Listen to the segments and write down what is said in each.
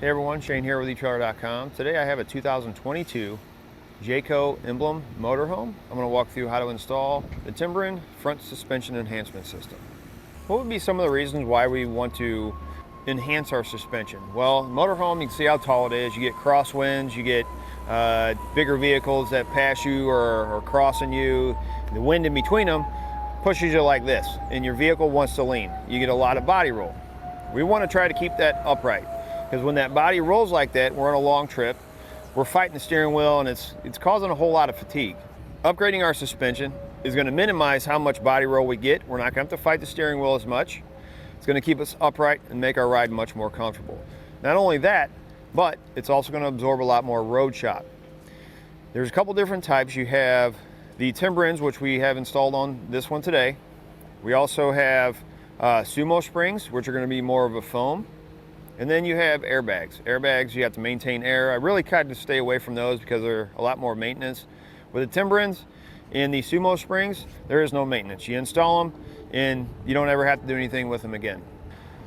Hey everyone, Shane here with eTrailer.com. Today I have a 2022 Jayco Emblem Motorhome. I'm going to walk through how to install the Timbren front suspension enhancement system. What would be some of the reasons why we want to enhance our suspension? Well, motorhome, you can see how tall it is. You get crosswinds, you get bigger vehicles that pass you or crossing you. The wind in between them pushes you like this, and your vehicle wants to lean. You get a lot of body roll. We want to try to keep that upright, because when that body rolls like that, we're on a long trip, we're fighting the steering wheel, and it's causing a whole lot of fatigue. Upgrading our suspension is going to minimize how much body roll we get. We're not going to have to fight the steering wheel as much. It's going to keep us upright and make our ride much more comfortable. Not only that, but it's also going to absorb a lot more road shock. There's a couple different types. You have the Timbrens, which we have installed on this one today. We also have sumo springs, which are going to be more of a foam. And then you have airbags. Airbags, you have to maintain air. I really kind of stay away from those because they're a lot more maintenance. With the Timbrens and the sumo springs, there is no maintenance. You install them and you don't ever have to do anything with them again.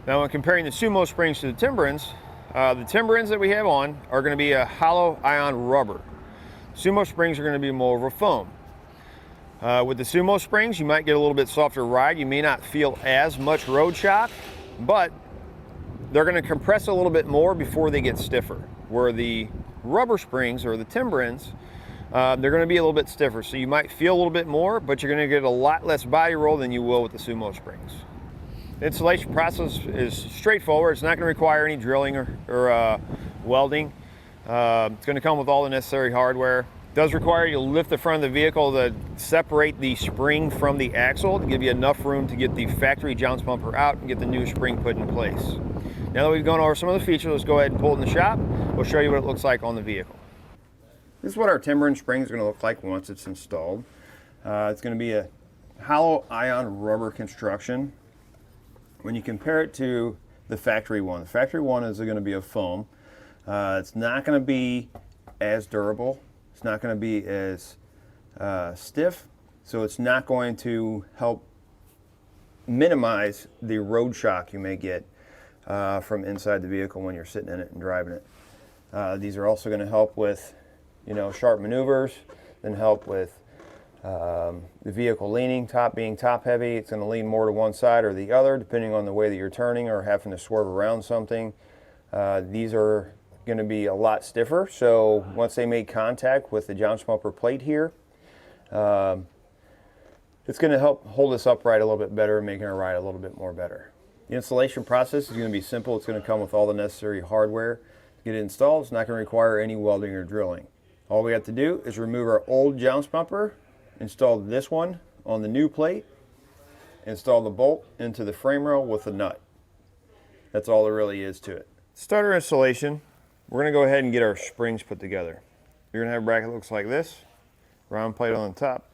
Now, when comparing the sumo springs to the Timbrens that we have on are going to be a hollow ion rubber. Sumo springs are going to be more of a foam. With the sumo springs, you might get a little bit softer ride. You may not feel as much road shock, but they're going to compress a little bit more before they get stiffer. Where the rubber springs or the Timbrens, they're going to be a little bit stiffer. So you might feel a little bit more, but you're going to get a lot less body roll than you will with the sumo springs. The installation process is straightforward. It's not going to require any drilling or welding. It's going to come with all the necessary hardware. It does require you to lift the front of the vehicle to separate the spring from the axle to give you enough room to get the factory jounce bumper out and get the new spring put in place. Now that we've gone over some of the features, let's go ahead and pull it in the shop. We'll show you what it looks like on the vehicle. This is what our Timbren spring is going to look like once it's installed. It's going to be a hollow ion rubber construction. When you compare it to the factory one is going to be a foam. It's not going to be as durable. It's not going to be as stiff, so it's not going to help minimize the road shock you may get from inside the vehicle when you're sitting in it and driving it. These are also going to help with, sharp maneuvers, and help with the vehicle leaning, being top heavy. It's going to lean more to one side or the other, depending on the way that you're turning or having to swerve around something. These are going to be a lot stiffer, so once they make contact with the jounce bumper plate here, it's going to help hold us upright a little bit better, making our ride a little bit more better. The installation process is going to be simple. It's going to come with all the necessary hardware to get it installed. It's not going to require any welding or drilling. All we have to do is remove our old jounce bumper, install this one on the new plate, install the bolt into the frame rail with a nut. That's all there really is to it. Starter installation, we're going to go ahead and get our springs put together. You're going to have a bracket that looks like this, round plate on the top.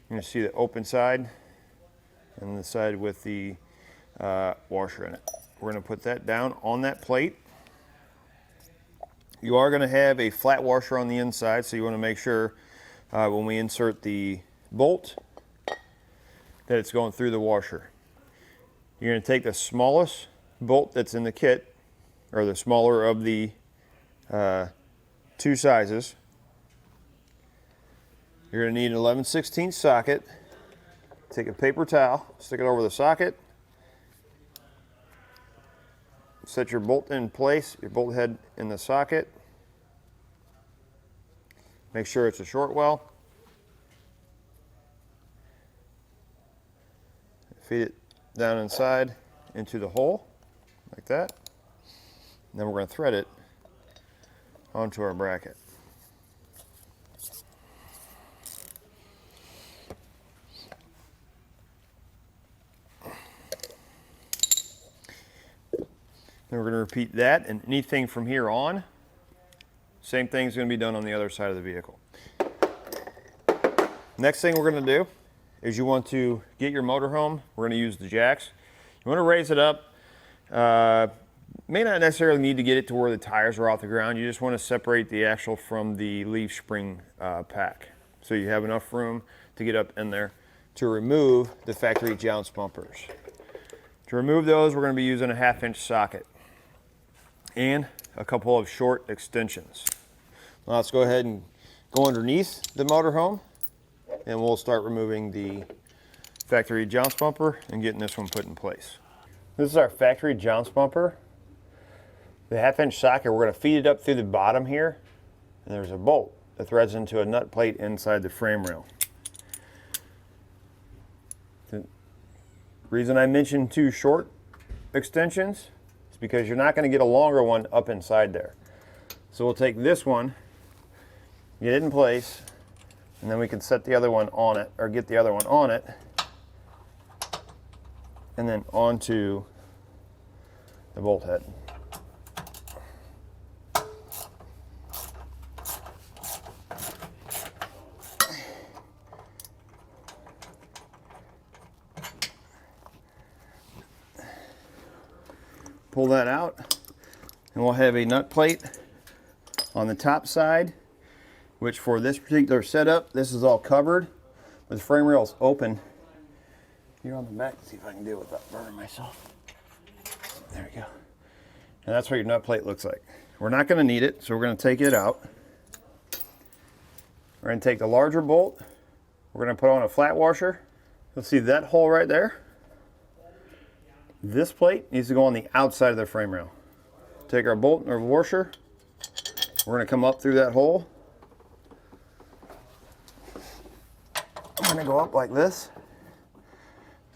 You're going to see the open side and the side with the washer in it. We're going to put that down on that plate. You are going to have a flat washer on the inside, so you want to make sure when we insert the bolt that it's going through the washer. You're going to take the smallest bolt that's in the kit, or the smaller of the two sizes. You're going to need an 11/16 socket. Take a paper towel, stick it over the socket, set your bolt in place, your bolt head in the socket. Make sure it's a short well. Feed it down inside into the hole, like that. And then we're going to thread it onto our bracket. Then we're going to repeat that, and anything from here on, same thing is going to be done on the other side of the vehicle. Next thing we're going to do is you want to get your motorhome. We're going to use the jacks. You want to raise it up. May not necessarily need to get it to where the tires are off the ground. You just want to separate the axle from the leaf spring pack, so you have enough room to get up in there to remove the factory jounce bumpers. To remove those, we're going to be using a 1/2 inch socket. and a couple of short extensions. Now let's go ahead and go underneath the motorhome, and we'll start removing the factory jounce bumper and getting this one put in place. This is our factory jounce bumper. The 1/2-inch socket, we're going to feed it up through the bottom here, and there's a bolt that threads into a nut plate inside the frame rail. The reason I mentioned 2 short extensions is because you're not going to get a longer one up inside there. So we'll take this one, get it in place, and then we can set the other one on it, or get the other one on it, and then onto the bolt head. Pull that out, and we'll have a nut plate on the top side, which for this particular setup, this is all covered, but the frame rail is open. Here on the back, let's see if I can deal with that burning myself. There we go. And that's what your nut plate looks like. We're not going to need it, so we're going to take it out. We're going to take the larger bolt. We're going to put on a flat washer. You'll see that hole right there. This plate needs to go on the outside of the frame rail. Take our bolt and our washer. We're going to come up through that hole. I'm going to go up like this.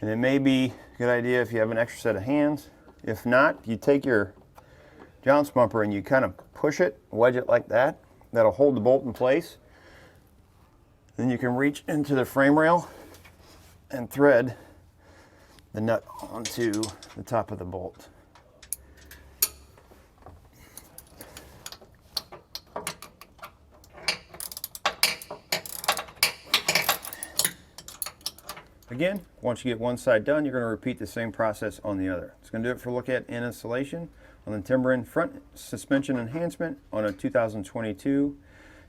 And it may be a good idea if you have an extra set of hands. If not, you take your jounce bumper and you kind of push it, wedge it like that. That'll hold the bolt in place. Then you can reach into the frame rail and thread the nut onto the top of the bolt. Again, once you get one side done, you're going to repeat the same process on the other. It's going to do it for a look at and installation on the Timbren front suspension enhancement on a 2022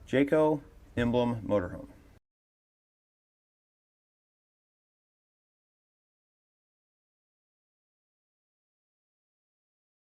Jayco Emblem Motorhome.